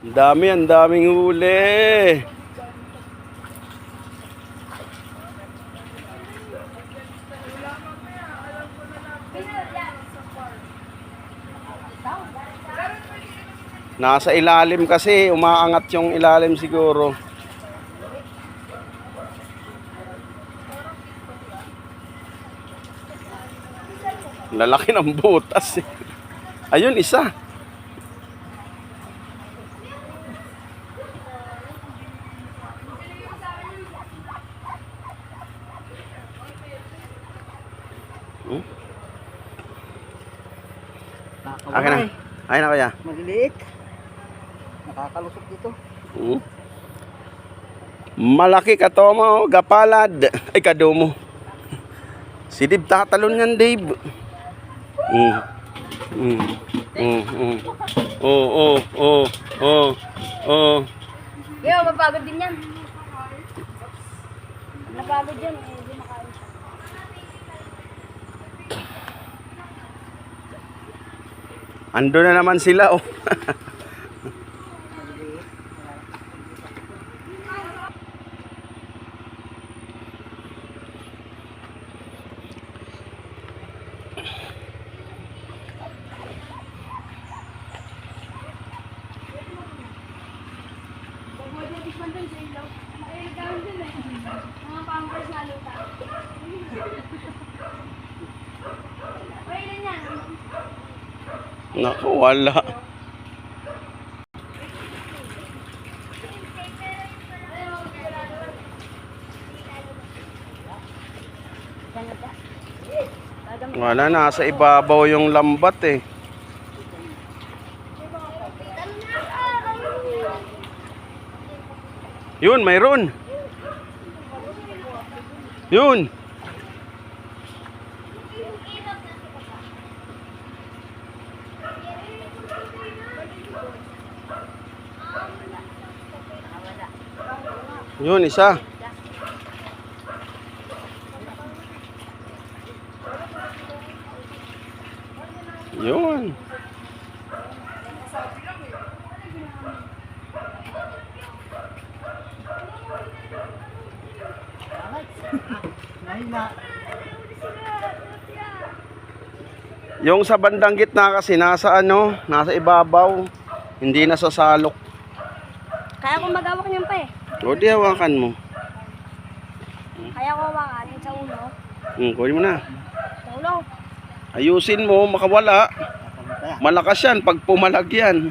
Ang daming huli. Nasa ilalim kasi, umaangat yung ilalim siguro. Lalaki ng butas eh. Ayun, isa. Akin na. Akin na kaya. Maliliit. Nakakalusot dito. Malaki katomo, gapalad. Ay, kadomo. Si Dave tatalon yan, Dave. Yo, mapagod din yan. Napagod yan, hindi makain siya. Ando na naman sila, oh. Mga pampers na luta. Pwede yan. Naku, wala. Wala, nasa ibabaw yung lambat eh. Yun, mayroon. Yun. Yun, isa. Yun. Mahina. Yung sa bandang gitna kasi nasa ano, nasa ibabaw. Hindi na sa salok. Kaya kong magawak niyan pa eh. O di hawakan mo. Kaya ko hawakan sa ulo. Kunin mo na. Sa ulo. Ayusin mo, makawala. Malakas yan pag pumalag yan.